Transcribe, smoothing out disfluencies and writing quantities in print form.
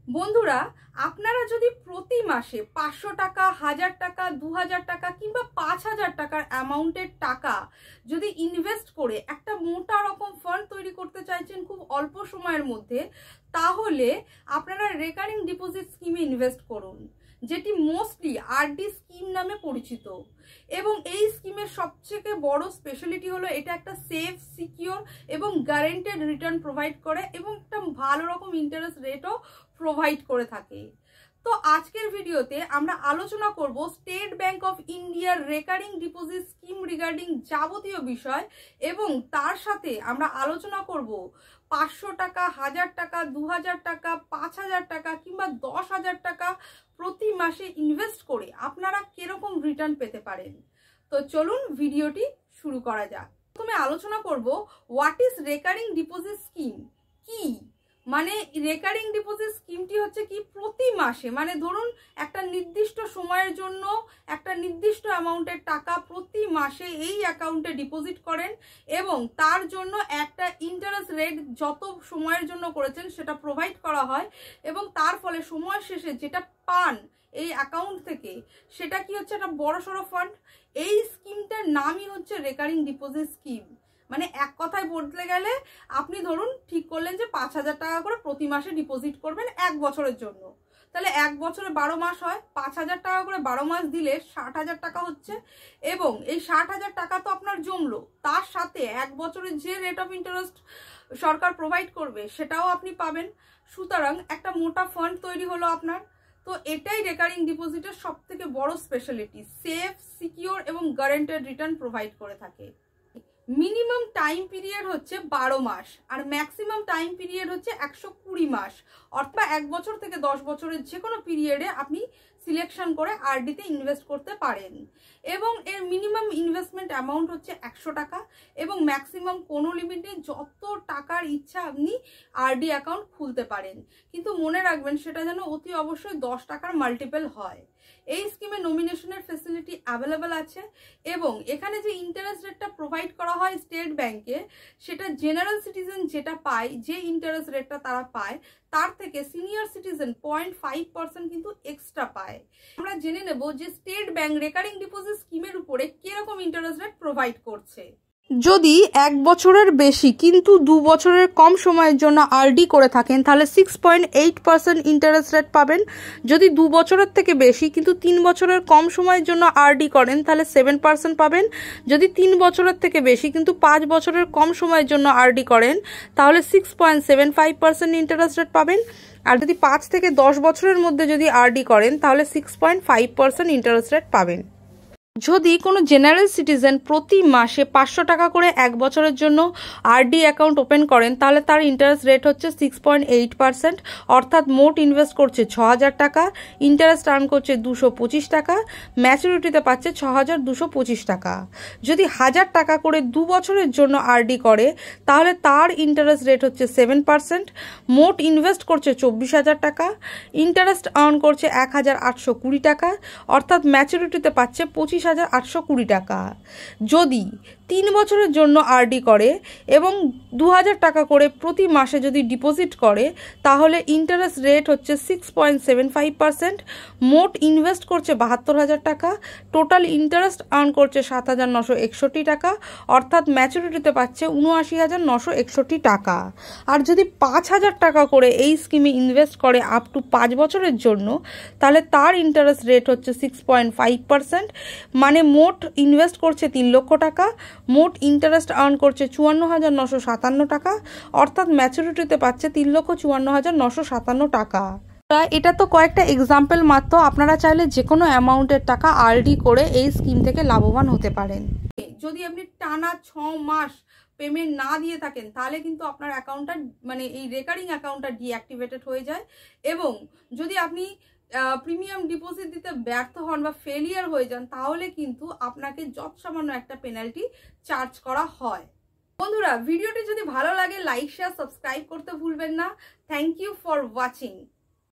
বন্ধুরা, আপনারা যদি প্রতি মাসে 500 টাকা, 1000 টাকা, 2000 টাকা কিংবা 5000 টাকার অ্যামাউন্টের টাকা যদি ইনভেস্ট করে একটা মোটা রকম ফান্ড তৈরি করতে চাইছেন খুব অল্প সময়ের মধ্যে, তাহলে আপনারা রেকারিং ডিপোজিট স্কিমে ইনভেস্ট করুন, যেটি মোস্টলি আরডি স্কিম নামে পরিচিত। এবং এই স্কিমের সবথেকে বড় স্পেশালিটি হলো এটা একটা সেফ, সিকিউর এবং গ্যারান্টেড রিটার্ন প্রোভাইড করে এবং একটা ভালো রকম ইন্টারেস্ট রেটও প্রোভাইড করে থাকে। তো আজকের ভিডিওতে আমরা আলোচনা করব স্টেট ব্যাংক অফ ইন্ডিয়ার রেকারিং ডিপোজিট স্কিম রিগার্ডিং যাবতীয় বিষয়, এবং তার সাথে আমরা আলোচনা করব 500 টাকা, 1000 টাকা, 2000 টাকা, 5000 টাকা কিংবা 10,000 টাকা প্রতি মাসে ইনভেস্ট করে আপনারা কিরকম রিটার্ন পেতে পারেন। তো চলুন ভিডিওটি শুরু করা যাক। প্রথমে আলোচনা করব what is recurring deposit scheme কি। মানে রেকারিং ডিপোজিট স্কিমটি হচ্ছে কি, প্রতি মাসে মানে ধরুন একটা নির্দিষ্ট সময়ের জন্য একটা নির্দিষ্ট অ্যামাউন্টের টাকা প্রতি মাসে এই অ্যাকাউন্টে ডিপোজিট করেন এবং তার জন্য একটা ইন্টারেস্ট রেট যত সময়ের জন্য করেছেন সেটা প্রোভাইড করা হয়, এবং তার ফলে সময় শেষে যেটা পান এই অ্যাকাউন্ট থেকে সেটা কি হচ্ছে একটা বড়সড় ফান্ড। এই স্কিমটার নামই হচ্ছে রেকারিং ডিপোজিট স্কিম। মানে এক কথায় বলতে গেলে আপনি ধরুন ঠিক করলেন যে 5000 টাকা করে প্রতি মাসে ডিপোজিট করবেন 1 বছরের জন্য, তাহলে 1 বছরে 12 মাস হয়, 5000 টাকা করে 12 মাস দিলে 60,000 টাকা হচ্ছে, এবং এই 60,000 টাকা তো আপনার জমলো, তার সাথে 1 বছরের যে rate of interest Sarkar provide করবে সেটাও আপনি পাবেন। সুতরাং একটা মোটা ফান্ড তৈরি হলো আপনার। তো এটাই রেকারিং ডিপোজিটের সব থেকে বড় স্পেশালিটি, সেফ, সিকিউর এবং গ্যারান্টেড রিটার্ন প্রোভাইড করে থাকে। মিনিমাম টাইম পিরিয়ড হচ্ছে 12 মাস আর ম্যাক্সিমাম টাইম পিরিয়ড হচ্ছে 120 মাস, অর্থাৎ 1 বছর থেকে 10 বছরের যে কোনো পিরিয়ডে আপনি সিলেকশন করে আরডিতে ইনভেস্ট করতে পারেন। এবং এর মিনিমাম ইনভেস্টমেন্ট অ্যামাউন্ট হচ্ছে 100 টাকা এবং ম্যাক্সিমাম কোনো লিমিট নেই, যত টাকার ইচ্ছা আপনি আরডি অ্যাকাউন্ট খুলতে পারেন, কিন্তু মনে রাখবেন সেটা যেন অতি অবশ্যই 10 টাকার মাল্টিপল হয়। এই স্কিমে নমিনেশনের ফেসিলিটি অ্যাভেলেবেল আছে এবং এখানে যে ইন্টারেস্ট রেটটা প্রোভাইড করা হয় স্টেট ব্যাংকে, সেটা জেনারেল সিটিজেন যেটা পায়, যে ইন্টারেস্ট রেটটা তারা পায় তার থেকে সিনিয়র সিটিজেন 0.5% কিন্তু এক্সট্রা পায়। আমরা জেনে নেব যে স্টেট ব্যাংক রেকারিং ডিপোজিট স্কিমের উপরে কিরকম ইন্টারেস্ট রেট প্রোভাইড করছে। যদি 1 বছরের বেশি কিন্তু 2 বছরের কম সময়ের জন্য আরডি করে থাকেন তাহলে 6.8% ইন্টারেস্ট রেট পাবেন। যদি 2 বছরের থেকে বেশি কিন্তু 3 বছরের কম সময়ের জন্য আরডি করেন তাহলে 7% পাবেন। যদি 3 বছরের থেকে বেশি কিন্তু 5 বছরের কম সময়ের জন্য আরডি করেন তাহলে 6.75% ইন্টারেস্ট রেট পাবেন। আর যদি 5 থেকে 10 বছরের মধ্যে যদি আরডি করেন তাহলে 6.5% ইন্টারেস্ট রেট পাবেন। যদি কোনো জেনারেল সিটিজেন প্রতি মাসে 500 টাকা করে 1 বছরের জন্য আরডি অ্যাকাউন্ট ওপেন করেন তাহলে তার ইন্টারেস্ট রেট হচ্ছে 6.8%, অর্থাৎ মোট ইনভেস্ট করছে 6000 টাকা, ইন্টারেস্ট আর্ন করছে 225 টাকা, ম্যাচুরিটিতে পাচ্ছে 6225 টাকা। যদি 1000 টাকা করে 2 বছরের জন্য আরডি করে তাহলে তার ইন্টারেস্ট রেট হচ্ছে 7%, মোট ইনভেস্ট করছে 24000 টাকা, ইন্টারেস্ট আর্ন করছে 1820 টাকা, অর্থাৎ ম্যাচুরিটিতে পাচ্ছে 25,820 টাকা। যদি 3 বছরের জন্য আরডি করে এবং 2000 টাকা করে প্রতি মাসে যদি ডিপোজিট করে তাহলে ইন্টারেস্ট রেট হচ্ছে 6.75%, মোট ইনভেস্ট করছে 72,000 টাকা, টোটাল ইন্টারেস্ট আর্ন করছে 7,961 টাকা, অর্থাৎ ম্যাচুরিটিতে পাচ্ছে 79,961 টাকা। আর যদি 5,000 টাকা করে এই স্কিমে ইনভেস্ট করে আপ টু 5 বছরের জন্য তাহলে তার ইন্টারেস্ট রেট হচ্ছে 6.5%, মানে মোট ইনভেস্ট করছে 3 লক্ষ টাকা, মোট ইন্টারেস্ট আর্ন করছে 54,957 টাকা, অর্থাৎ ম্যাচুরিটিতে পাচ্ছে 3,54,957 টাকা। এটা তো কয়েকটা এক্সাম্পল মাত্র, আপনারা চাইলে যে কোনো অ্যামাউন্টের টাকা আরডি করে এই স্কিম থেকে লাভবান হতে পারেন। যদি আপনি টানা 6 মাস পেমেন্ট না দিয়ে থাকেন তাহলে কিন্তু আপনার অ্যাকাউন্টটা মানে এই রেকারিং অ্যাকাউন্টটা ডিঅ্যাক্টিভেটেড হয়ে যায়, এবং যদি আপনি প্রিমিয়াম ডিপোজিট দিতে ব্যর্থ হন বা ফেলিয়ার হয়ে যান তাহলে কিন্তু আপনাকে যৎসামান্য একটা পেনাল্টি চার্জ করা হয়। বন্ধুরা, ভিডিওটি যদি ভালো লাগে লাইক, শেয়ার, সাবস্ক্রাইব করতে ভুলবেন না। Thank you for watching.